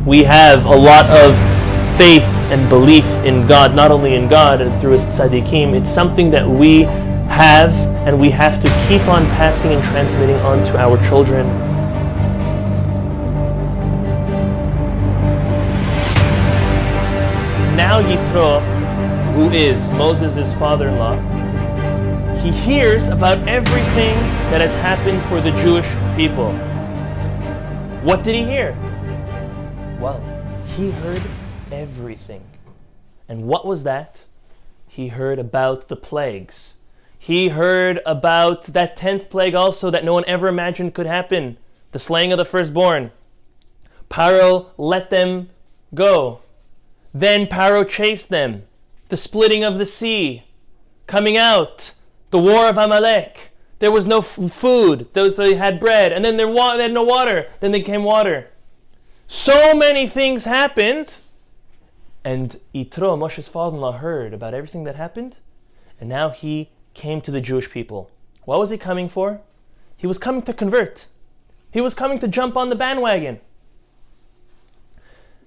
we have a lot of faith and belief in God, not only in God and through His tzaddikim. It's something that we have, and we have to keep on passing and transmitting on to our children. Now Yitro, who is Moses' father-in-law, he hears about everything that has happened for the Jewish people. What did he hear? Well, he heard everything. And what was that? He heard about the plagues. He heard about that 10th plague also that no one ever imagined could happen. The slaying of the firstborn. Paro let them go. Then Paro chased them. The splitting of the sea. Coming out. The war of Amalek. There was no food. They had bread. And then they had no water. Then there came water. So many things happened. And Yitro, Moshe's father-in-law, heard about everything that happened. And now he came to the Jewish people. What was he coming for? He was coming to convert. He was coming to jump on the bandwagon.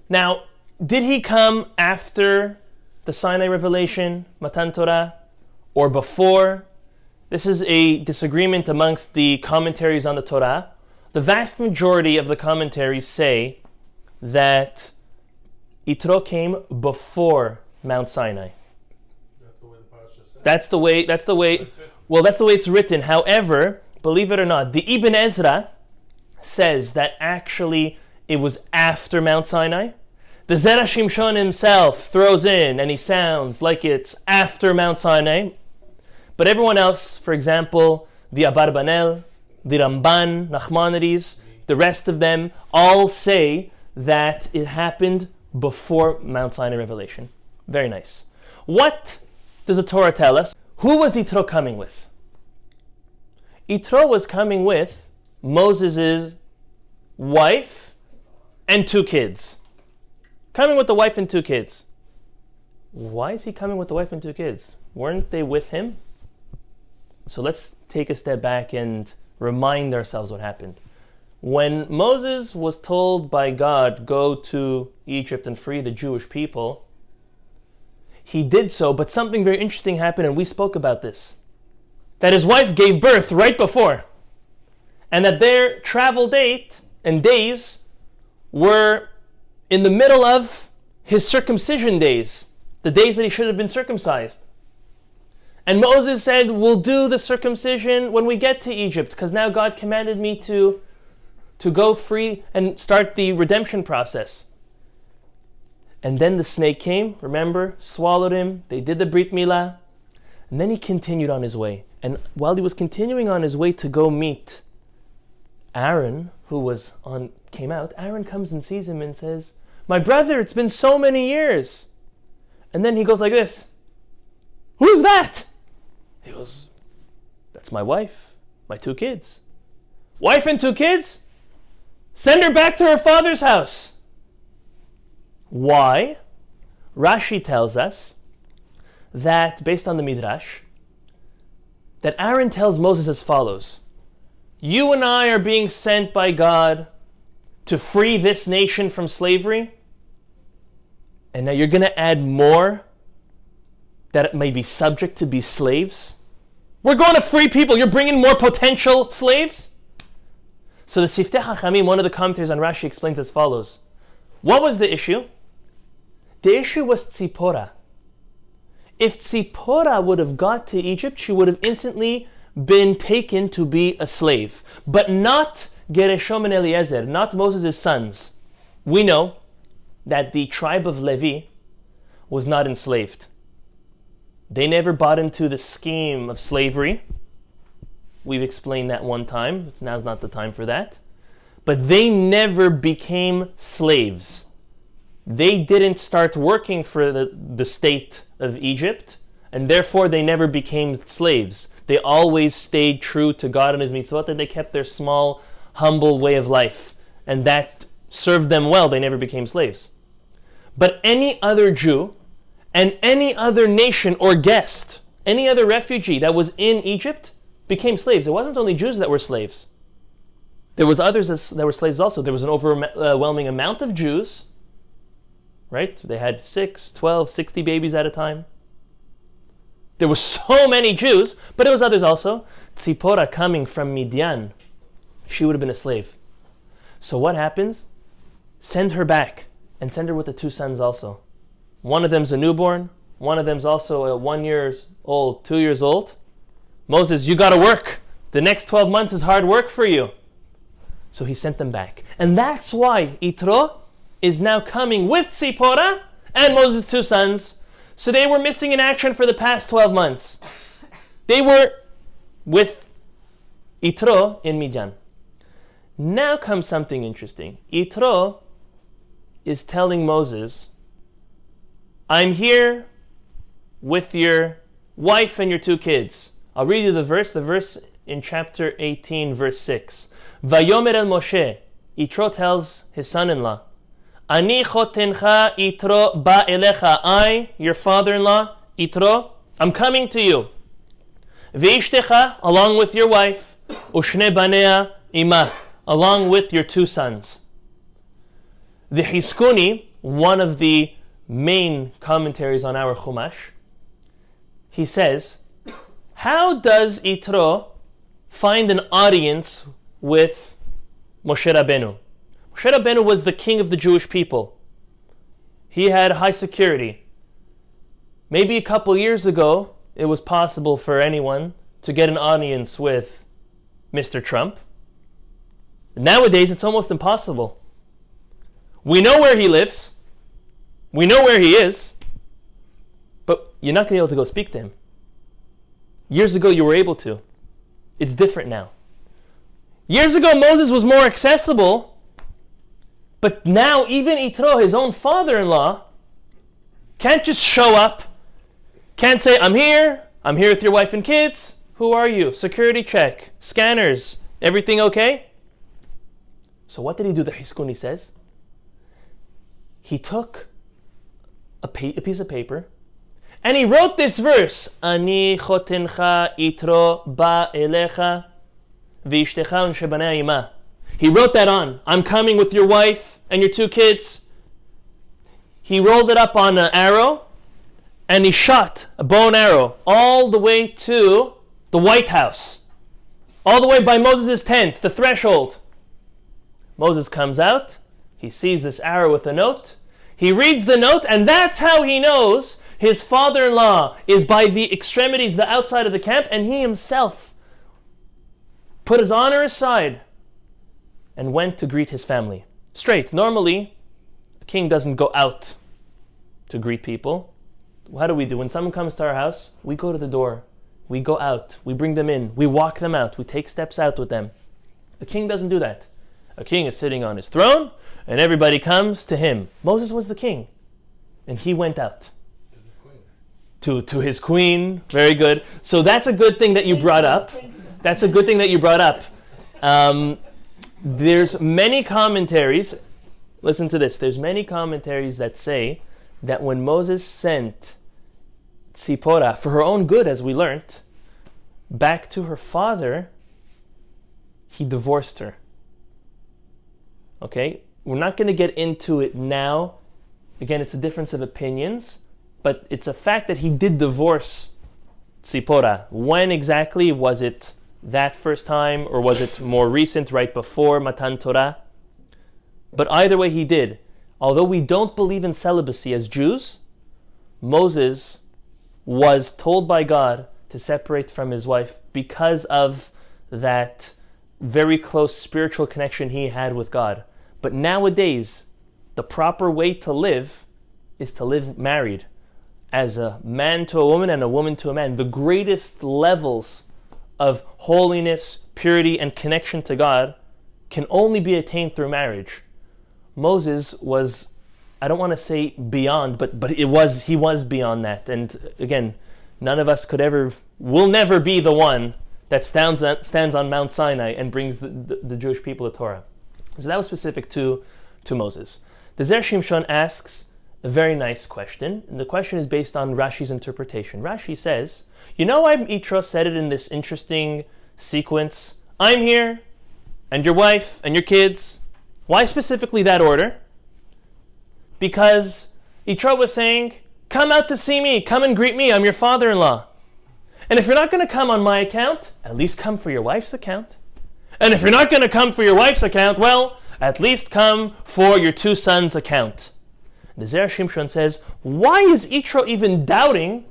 Now, did he come after the Sinai revelation, Matan Torah, or before? This is a disagreement amongst the commentaries on the Torah. The vast majority of the commentaries say that Yitro came before Mount Sinai. That's the way the Parashat says. That's the way it's written. However, believe it or not, the Ibn Ezra says that actually it was after Mount Sinai. The Zera Shimshon himself throws in and he sounds like it's after Mount Sinai. But everyone else, for example, the Abarbanel, the Ramban, Nachmanides, the rest of them all say that it happened before Mount Sinai revelation. Very nice. What does the Torah tell us? Who was Yitro coming with? Yitro was coming with Moses' wife and 2 kids. Coming with the wife and 2 kids. Why is he coming with the wife and 2 kids? Weren't they with him? So let's take a step back and remind ourselves what happened. When Moses was told by God, go to Egypt and free the Jewish people, he did so, but something very interesting happened, and we spoke about this. That his wife gave birth right before, and that their travel date and days were in the middle of his circumcision days, the days that he should have been circumcised. And Moses said, we'll do the circumcision when we get to Egypt, because now God commanded me to go free and start the redemption process. And then the snake came, remember, swallowed him. They did the Brit Milah. And then he continued on his way. And while he was continuing on his way to go meet Aaron, came out, Aaron comes and sees him and says, my brother, it's been so many years. And then he goes like this. Who's that? He goes, that's my wife, my 2 kids. Wife and 2 kids? Send her back to her father's house. Why? Rashi tells us that, based on the Midrash, that Aaron tells Moses as follows. You and I are being sent by God to free this nation from slavery. And now you're going to add more that it may be subject to be slaves. We're going to free people. You're bringing more potential slaves? So the Siftei Hachamim, one of the commentators on Rashi, explains as follows. What was the issue? The issue was Tzipora. If Tzipora would have got to Egypt, she would have instantly been taken to be a slave. But not Gereshom and Eliezer, not Moses' sons. We know that the tribe of Levi was not enslaved. They never bought into the scheme of slavery. We've explained that one time. Now's not the time for that. But they never became slaves. They didn't start working for the state of Egypt, and therefore they never became slaves. They always stayed true to God and His mitzvot, and they kept their small, humble way of life. And that served them well. They never became slaves. But any other Jew and any other nation or guest, any other refugee that was in Egypt became slaves. It wasn't only Jews that were slaves. There was others that were slaves also. There was an overwhelming amount of Jews right? They had 6, 12, 60 babies at a time. There were so many Jews, but there was others also. Tzipora coming from Midian, she would have been a slave. So what happens? Send her back, and send her with the 2 sons also. One of them's a newborn, one of them's also 1 year old, 2 years old. Moses, you got to work. The next 12 months is hard work for you. So he sent them back. And that's why Yitro is now coming with Tzipora and Moses' 2 sons. So they were missing in action for the past 12 months. They were with Yitro in Midian. Now comes something interesting. Yitro is telling Moses, I'm here with your wife and your 2 kids. I'll read you the verse in chapter 18, verse 6. Vayomer el Moshe, Yitro tells his son-in-law, Ani chotencha Yitro ba elecha, I, your father-in-law, Yitro, I'm coming to you. Veishtecha, along with your wife, ushne banea ima, along with your 2 sons. The Hiskuni, one of the main commentaries on our Chumash, he says, how does Yitro find an audience with Moshe Rabbeinu? Moshe Rabbeinu was the king of the Jewish people. He had high security. Maybe a couple years ago, it was possible for anyone to get an audience with Mr. Trump. Nowadays, it's almost impossible. We know where he lives. We know where he is. But you're not going to be able to go speak to him. Years ago, you were able to. It's different now. Years ago, Moses was more accessible. But now, even Yitro, his own father-in-law, can't just show up. Can't say, I'm here with your wife and kids. Who are you? Security check. Scanners. Everything okay? So what did he do, the Hiskuni says? He took a piece of paper and he wrote this verse. Ani chotencha Yitro ba elecha v'ishtecha u'shebanei ima. He wrote that on. I'm coming with your wife and your 2 kids. He rolled it up on an arrow and he shot a bow and arrow all the way to the White House. All the way by Moses' tent, the threshold. Moses comes out. He sees this arrow with a note. He reads the note, and that's how he knows his father-in-law is by the extremities, the outside of the camp, and he himself put his honor aside and went to greet his family. Straight. Normally, a king doesn't go out to greet people. How do we do? When someone comes to our house, we go to the door. We go out. We bring them in. We walk them out. We take steps out with them. A king doesn't do that. A king is sitting on his throne, and everybody comes to him. Moses was the king, and he went out to his queen. Very good. So that's a good thing that you brought up. That's a good thing that you brought up. There's many commentaries. Listen to this. There's many commentaries that say that when Moses sent Tzipora, for her own good, as we learnt, back to her father, he divorced her. Okay? We're not going to get into it now. Again, it's a difference of opinions, but it's a fact that he did divorce Tzipora. When exactly? Was it that first time, or was it more recent, right before Matan Torah? But either way, he did. Although we don't believe in celibacy as Jews, Moses was told by God to separate from his wife because of that very close spiritual connection he had with God. But nowadays, the proper way to live is to live married, as a man to a woman and a woman to a man. The greatest levels of holiness, purity, and connection to God can only be attained through marriage. Moses was, I don't want to say beyond, but he was beyond that. And again, none of us will never be the one that stands on Mount Sinai and brings the Jewish people the Torah. So that was specific to Moses. The Zera Shimshon asks a very nice question, and the question is based on Rashi's interpretation. Rashi says, you know why Yitro said it in this interesting sequence? I'm here, and your wife, and your kids. Why specifically that order? Because Yitro was saying, come out to see me, come and greet me, I'm your father-in-law. And if you're not going to come on my account, at least come for your wife's account. And if you're not going to come for your wife's account, well, at least come for your two sons' account. The Zera Shimshon says, why is Yitro even doubting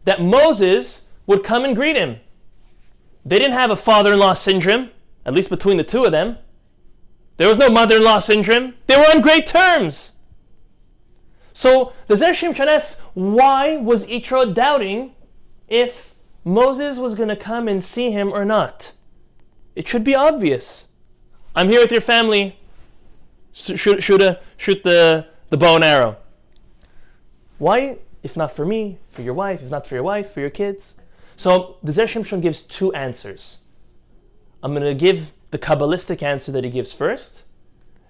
that Moses would come and greet him? They didn't have a father-in-law syndrome, at least between the two of them. There was no mother-in-law syndrome. They were on great terms. So the Zera Shimshon asks, why was Yitro doubting if Moses was going to come and see him or not? It should be obvious. I'm here with your family. Shoot the bow and arrow. Why? If not for me, for your wife. If not for your wife, for your kids. So the Zera Shimshon gives two answers. I'm going to give the kabbalistic answer that he gives first,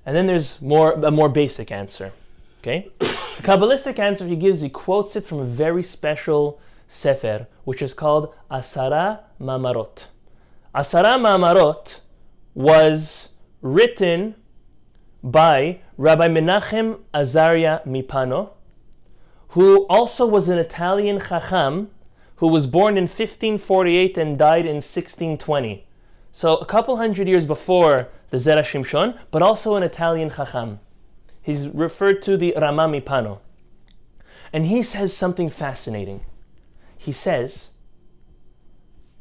and then there's a more basic answer. Okay? The kabbalistic answer he gives, he quotes it from a very special sefer, which is called Asara Mamarot. Asara Mamarot was written by Rabbi Menachem Azaria Mipano, who also was an Italian Chacham, who was born in 1548 and died in 1620. So a couple hundred years before the Zera Shimshon, but also an Italian Chacham. He's referred to the Rama Mipano. And he says something fascinating. He says,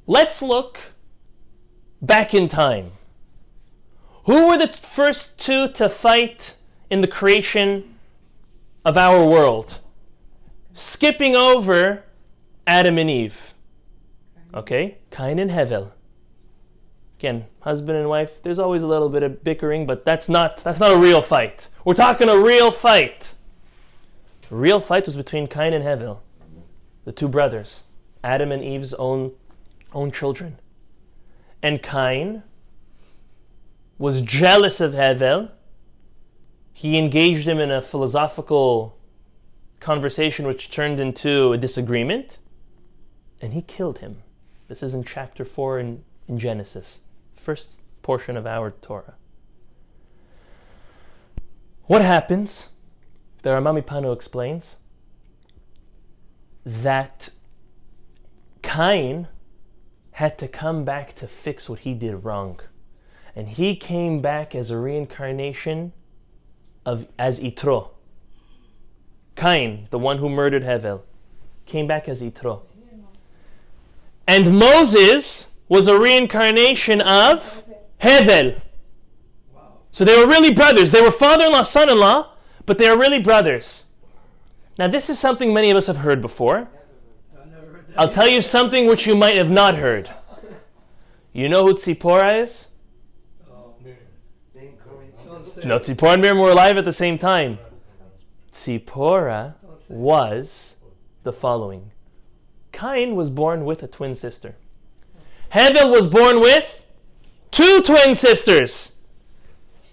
let's look back in time. Who were the first two to fight in the creation of our world? Skipping over Adam and Eve. Okay? Cain and Hevel. Again, husband and wife, there's always a little bit of bickering, but that's not a real fight. We're talking a real fight. The real fight was between Cain and Hevel, the two brothers, Adam and Eve's own children. And Cain was jealous of Hevel. He engaged him in a philosophical conversation which turned into a disagreement, and he killed him. This is in chapter 4 in Genesis, first portion of our Torah. What happens? The Rama Mipano explains that Cain had to come back to fix what he did wrong. And he came back as a reincarnation as Yitro. Cain, the one who murdered Hevel, came back as Yitro. And Moses was a reincarnation of Hevel. So they were really brothers. They were father-in-law, son-in-law, but they are really brothers. Now this is something many of us have heard before. I'll tell you something which you might have not heard. You know who Tzipora is? No, Tzipora and Miriam were alive at the same time. Tzipora was the following. Cain was born with a twin sister. Hevel was born with two twin sisters.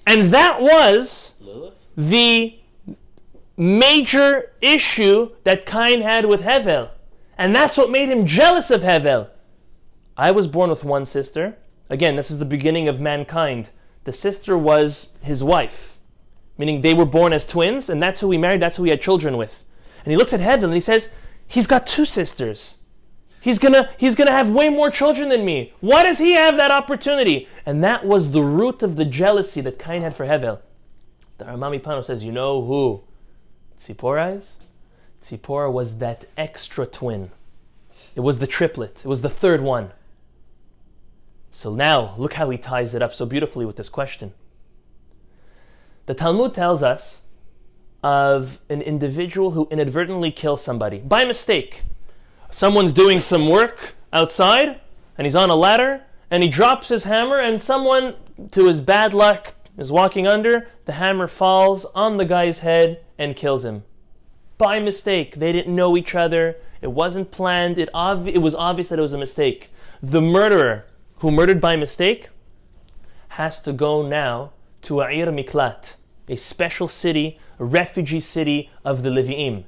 And that was the major issue that Cain had with Hevel. And that's what made him jealous of Hevel. I was born with one sister. Again, this is the beginning of mankind. The sister was his wife. Meaning they were born as twins, and that's who he married, that's who he had children with. And he looks at Hevel and he says, he's got two sisters. He's gonna have way more children than me. Why does he have that opportunity? And that was the root of the jealousy that Cain had for Hevel. The Rama Mipano says, you know who Tzipora is? Tzipora was that extra twin. It was the triplet. It was the third one. So now, look how he ties it up so beautifully with this question. The Talmud tells us of an individual who inadvertently kills somebody by mistake. Someone's doing some work outside, and he's on a ladder, and he drops his hammer, and someone, to his bad luck, is walking under. The hammer falls on the guy's head and kills him. By mistake. They didn't know each other. It wasn't planned. It was obvious that it was a mistake. The murderer, who murdered by mistake, has to go now to A'ir Miklat, a special city, a refugee city of the Levi'im.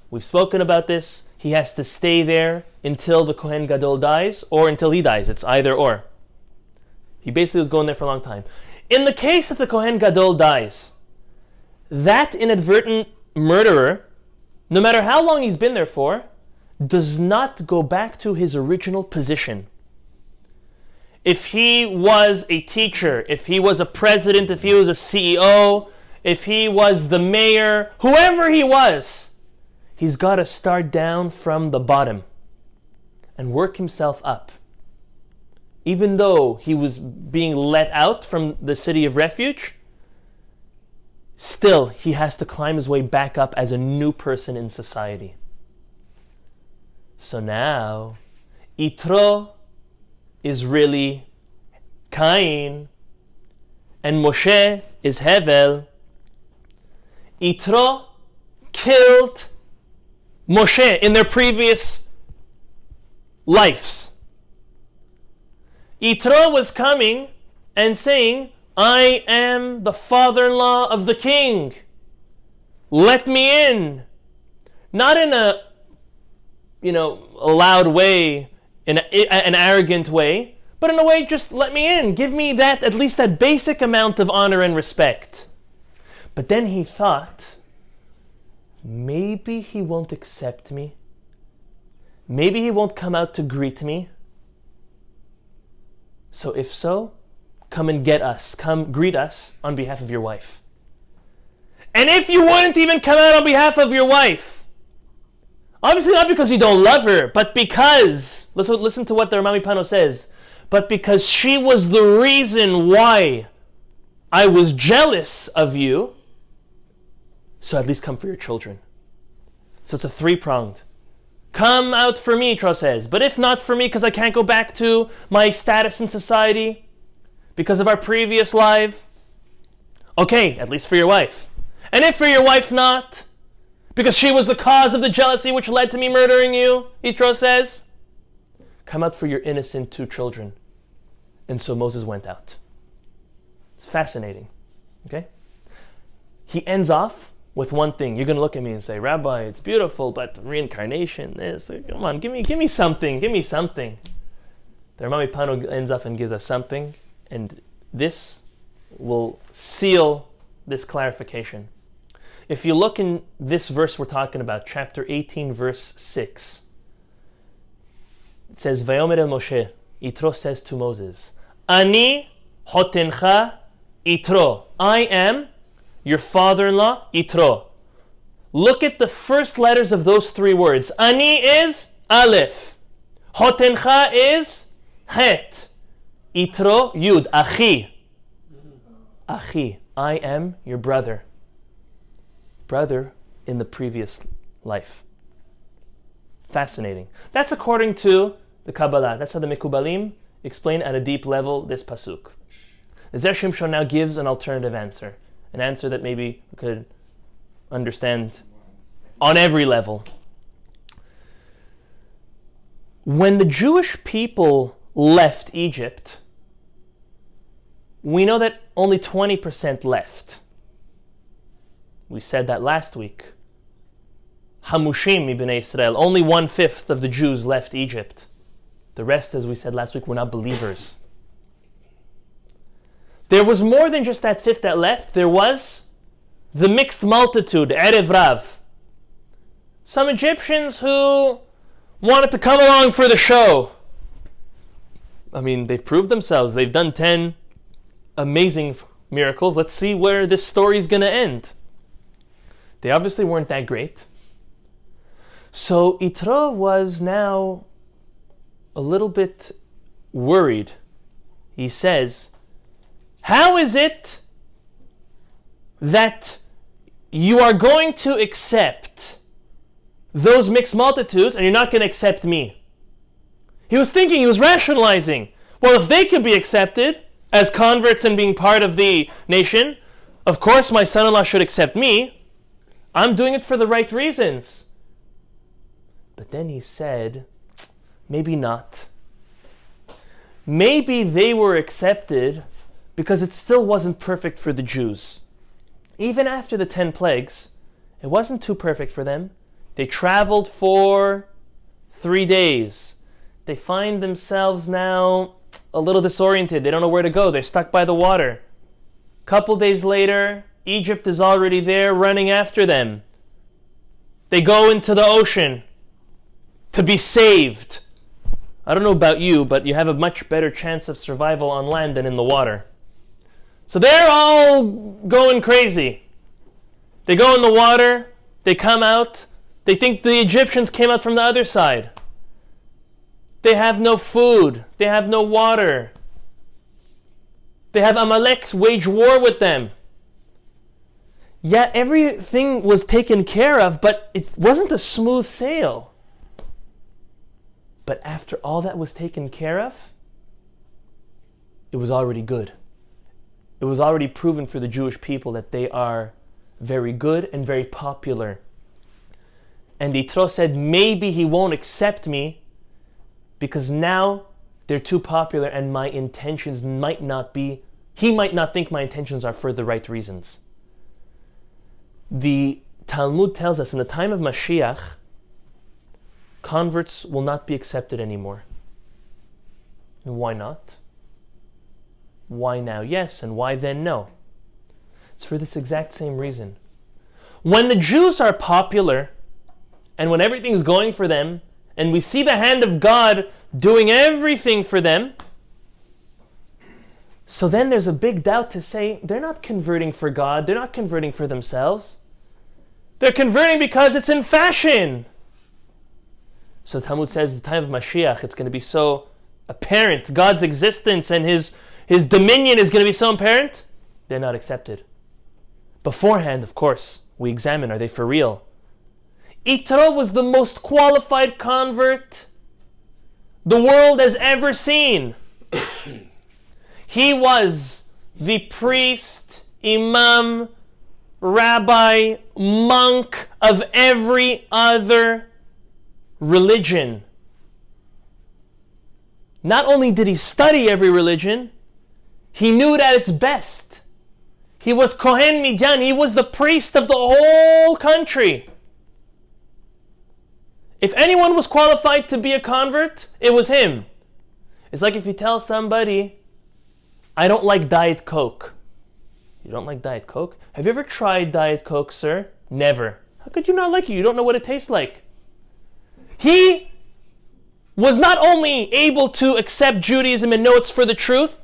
We've spoken about this. He has to stay there until the Kohen Gadol dies, or until he dies. It's either or. He basically was going there for a long time. In the case that the Kohen Gadol dies, that inadvertent murderer, no matter how long he's been there for, does not go back to his original position. If he was a teacher, if he was a president, if he was a CEO, if he was the mayor, whoever he was, he's got to start down from the bottom and work himself up. Even though he was being let out from the city of refuge, still he has to climb his way back up as a new person in society. So now, Yitro is really Cain, and Moshe is Hevel. Yitro killed Moshe in their previous lives. Yitro was coming and saying, I am the father-in-law of the king. Let me in. Not in a loud way, in an arrogant way, but in a way, just let me in. Give me that, at least that basic amount of honor and respect. But then he thought, maybe he won't accept me. Maybe he won't come out to greet me. So if so, come and get us. Come greet us on behalf of your wife. And if you wouldn't even come out on behalf of your wife, obviously not because you don't love her, but because, listen to what the Ramami Pano says, but because she was the reason why I was jealous of you, so at least come for your children. So it's a three-pronged. Come out for me, Yitro says, but if not for me, because I can't go back to my status in society, because of our previous life, okay, at least for your wife. And if for your wife not, because she was the cause of the jealousy which led to me murdering you, Yitro says, come out for your innocent two children. And so Moses went out. It's fascinating. Okay? He ends off with one thing. You're going to look at me and say, Rabbi, it's beautiful, but reincarnation, this, come on, give me something, give me something. The Ramami Pano ends up and gives us something, and this will seal this clarification. If you look in this verse we're talking about, chapter 18, verse 6, it says, Vayomer el Moshe, Yitro says to Moses, Ani hotencha Yitro. I am your father-in-law, Yitro. Look at the first letters of those three words. Ani is Aleph. Hotencha is Het. Yitro, Yud. Achi. Achi. I am your brother. Brother in the previous life. Fascinating. That's according to the Kabbalah. That's how the Mekubalim explain at a deep level this pasuk. The Zera Shimshon now gives an alternative answer. An answer that maybe we could understand on every level. When the Jewish people left Egypt, we know that only 20% left. We said that last week. Hamushim ibn Israel, only 1/5 of the Jews left Egypt. The rest, as we said last week, were not believers. There was more than just that fifth that left. There was the mixed multitude, Erev Rav. Some Egyptians who wanted to come along for the show. I mean, they've proved themselves. They've done 10 amazing miracles. Let's see where this story is going to end. They obviously weren't that great. So Yitro was now a little bit worried. He says, how is it that you are going to accept those mixed multitudes and you're not going to accept me? He was thinking, he was rationalizing. Well, if they could be accepted as converts and being part of the nation, of course my son-in-law should accept me. I'm doing it for the right reasons. But then he said, maybe not. Maybe they were accepted because it still wasn't perfect for the Jews. Even after the 10 plagues, it wasn't too perfect for them. They traveled for 3 days. They find themselves now a little disoriented. They don't know where to go. They're stuck by the water. Couple days later, Egypt is already there running after them. They go into the ocean to be saved. I don't know about you, but you have a much better chance of survival on land than in the water. So they're all going crazy. They go in the water, they come out, they think the Egyptians came out from the other side. They have no food, they have no water. They have Amalek wage war with them. Yet everything was taken care of, but it wasn't a smooth sail. But after all that was taken care of, it was already good. It was already proven for the Jewish people that they are very good and very popular. And Yitro said, maybe he won't accept me because now they're too popular and my intentions might not be, he might not think my intentions are for the right reasons. The Talmud tells us in the time of Mashiach, converts will not be accepted anymore. And why not? Why now yes, and why then no? It's for this exact same reason. When the Jews are popular, and when everything's going for them, and we see the hand of God doing everything for them, so then there's a big doubt to say, they're not converting for God, they're not converting for themselves. They're converting because it's in fashion. So Talmud says, the time of Mashiach, it's going to be so apparent, God's existence and His dominion is going to be so apparent, they're not accepted. Beforehand, of course, we examine, are they for real? Yitro was the most qualified convert the world has ever seen. He was the priest, imam, rabbi, monk of every other religion. Not only did he study every religion, he knew it at its best. He was Kohen Midyan. He was the priest of the whole country. If anyone was qualified to be a convert, it was him. It's like if you tell somebody, I don't like Diet Coke. You don't like Diet Coke? Have you ever tried Diet Coke, sir? Never. How could you not like it? You don't know what it tastes like. He was not only able to accept Judaism and know it's for the truth,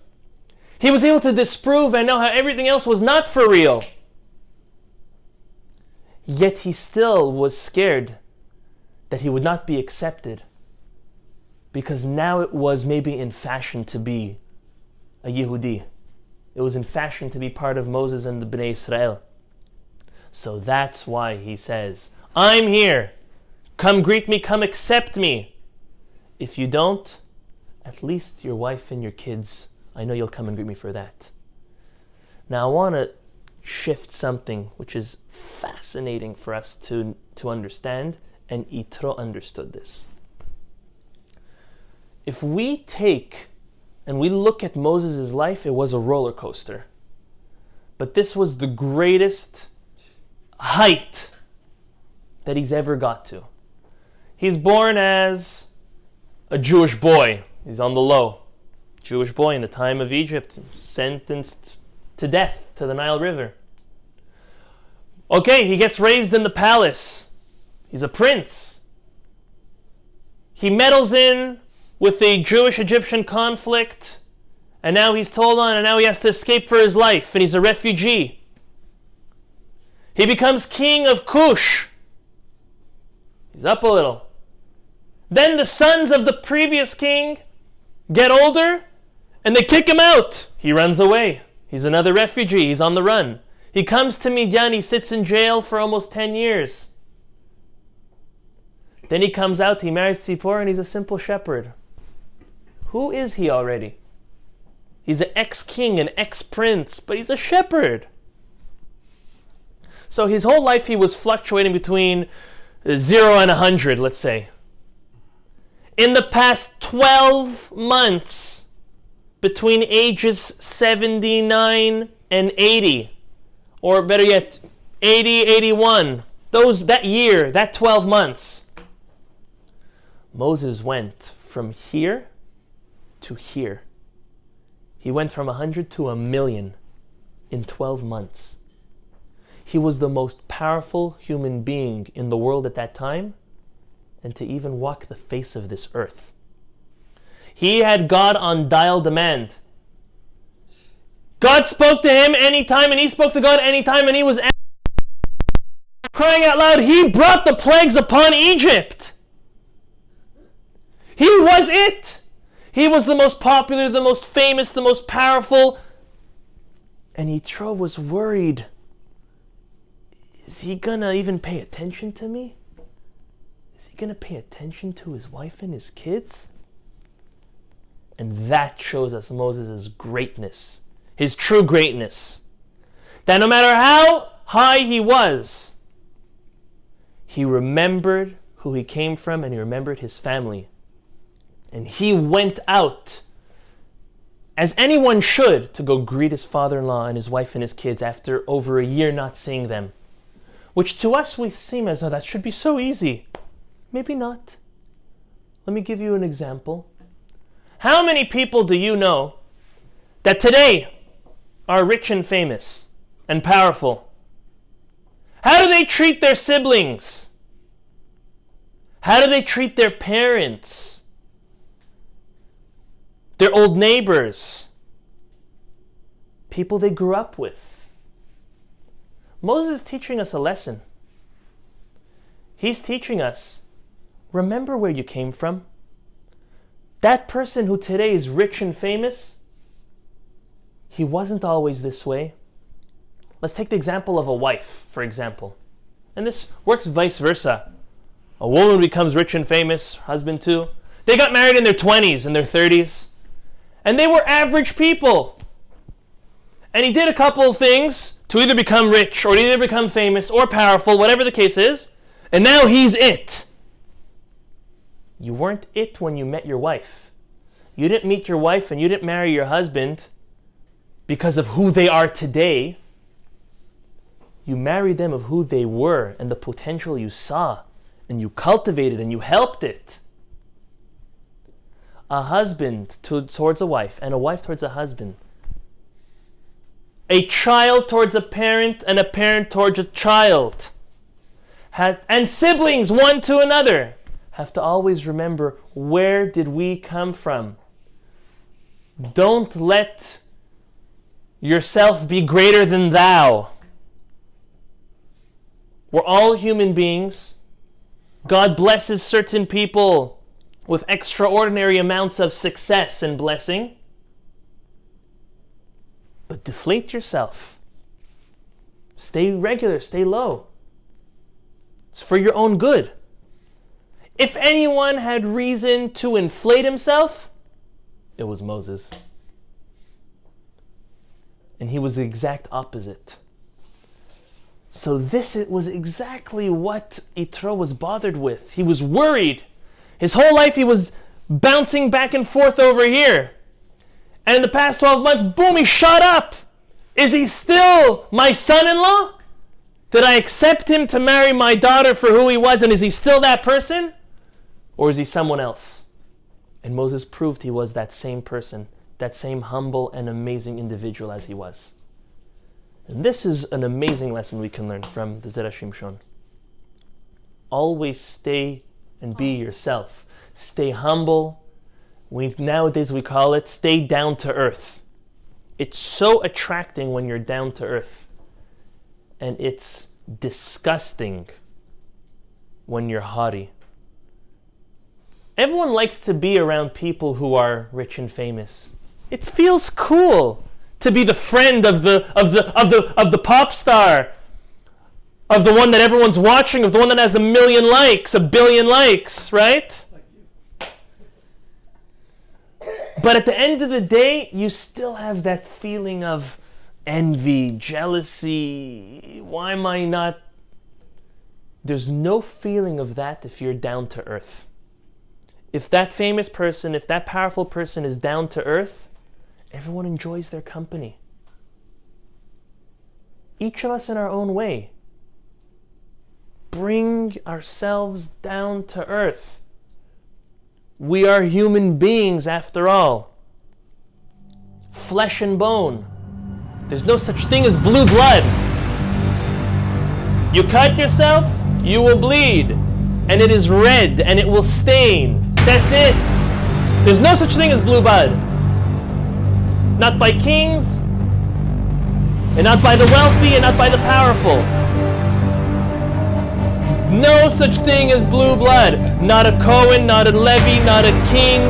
he was able to disprove and know how everything else was not for real. Yet he still was scared that he would not be accepted because now it was maybe in fashion to be a Yehudi. It was in fashion to be part of Moses and the Bnei Israel. So that's why he says, I'm here. Come greet me, come accept me. If you don't, at least your wife and your kids, I know you'll come and greet me for that. Now I want to shift something which is fascinating for us to understand, and Yitro understood this. If we take and we look at Moses' life, it was a roller coaster. But this was the greatest height that he's ever got to. He's born as a Jewish boy. He's on the low. Jewish boy in the time of Egypt, sentenced to death to the Nile River. Okay, he gets raised in the palace. He's a prince. He meddles in with the Jewish-Egyptian conflict, and now he's told on, and now he has to escape for his life, and he's a refugee. He becomes king of Cush. He's up a little. Then the sons of the previous king get older, and they kick him out. He runs away. He's another refugee. He's on the run. He comes to Midian. He sits in jail for almost 10 years. Then he comes out, he marries Tzipor, and he's a simple shepherd. Who is he already? He's an ex-king, an ex-prince, but he's a shepherd. So his whole life he was fluctuating between 0 and 100, let's say. In the past 12 months, between ages 79 and 80, or better yet, 80, 81, that year, that 12 months, Moses went from here to here. He went from 100 to 1,000,000 in 12 months. He was the most powerful human being in the world at that time, and to even walk the face of this earth. He had God on dial demand. God spoke to him anytime, and he spoke to God anytime, and he was crying out loud. He brought the plagues upon Egypt. He was it. He was the most popular, the most famous, the most powerful. And Yitro was worried. Is he gonna even pay attention to me? Is he gonna pay attention to his wife and his kids? And that shows us Moses' greatness, his true greatness. That no matter how high he was, he remembered who he came from and he remembered his family. And he went out, as anyone should, to go greet his father-in-law and his wife and his kids after over a year not seeing them. Which to us we seem as though that should be so easy. Maybe not. Let me give you an example. How many people do you know that today are rich and famous and powerful? How do they treat their siblings? How do they treat their parents? Their old neighbors? People they grew up with? Moses is teaching us a lesson. He's teaching us, remember where you came from. That person who today is rich and famous, he wasn't always this way. Let's take the example of a wife, for example. And this works vice versa. A woman becomes rich and famous, husband too. They got married in their 20s and their 30s. And they were average people. And he did a couple of things to either become rich or either become famous or powerful, whatever the case is. And now he's it. You weren't it when you met your wife. You didn't meet your wife and you didn't marry your husband because of who they are today. You married them of who they were and the potential you saw, and you cultivated and you helped it. A husband towards a wife and a wife towards a husband. A child towards a parent and a parent towards a child. And siblings one to another have to always remember, where did we come from? Don't let yourself be greater than thou. We're all human beings. God blesses certain people with extraordinary amounts of success and blessing. But deflate yourself. Stay regular, stay low. It's for your own good. If anyone had reason to inflate himself, it was Moses. And he was the exact opposite. So this was exactly what Yitro was bothered with. He was worried. His whole life he was bouncing back and forth over here. And in the past 12 months, boom, he shot up. Is he still my son-in-law? Did I accept him to marry my daughter for who he was, and is he still that person? Or is he someone else? And Moses proved he was that same person, that same humble and amazing individual as he was. And this is an amazing lesson we can learn from the Zera Shimshon. Always stay and be yourself. Stay humble. Nowadays we call it stay down to earth. It's so attracting when you're down to earth. And it's disgusting when you're haughty. Everyone likes to be around people who are rich and famous. It feels cool to be the friend of the pop star, of the one that everyone's watching, of the one that has 1 million likes, 1 billion likes, right? But at the end of the day, you still have that feeling of envy, jealousy. Why am I not? There's no feeling of that if you're down to earth. If that famous person, if that powerful person is down to earth, everyone enjoys their company. Each of us in our own way. Bring ourselves down to earth. We are human beings after all. Flesh and bone. There's no such thing as blue blood. You cut yourself, you will bleed. And it is red, and it will stain. That's it. There's no such thing as blue blood. Not by kings, and not by the wealthy, and not by the powerful. No such thing as blue blood. Not a Cohen, not a Levi, not a king,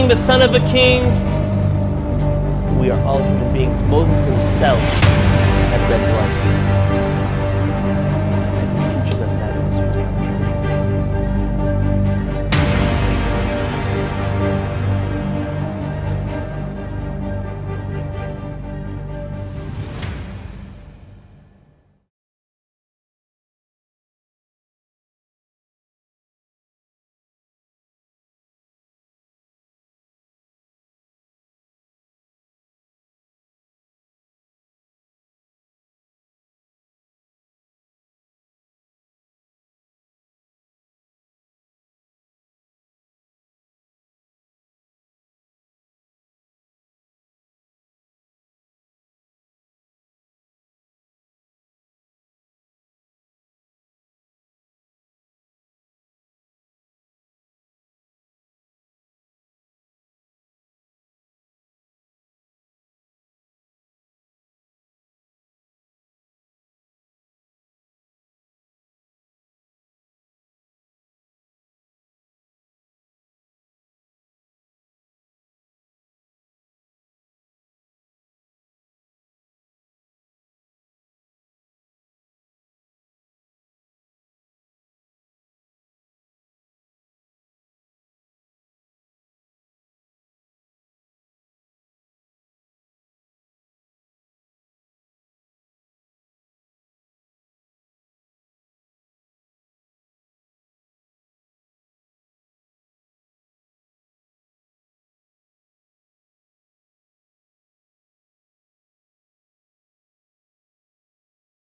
the son of a king. We are all human beings. Moses himself had red blood.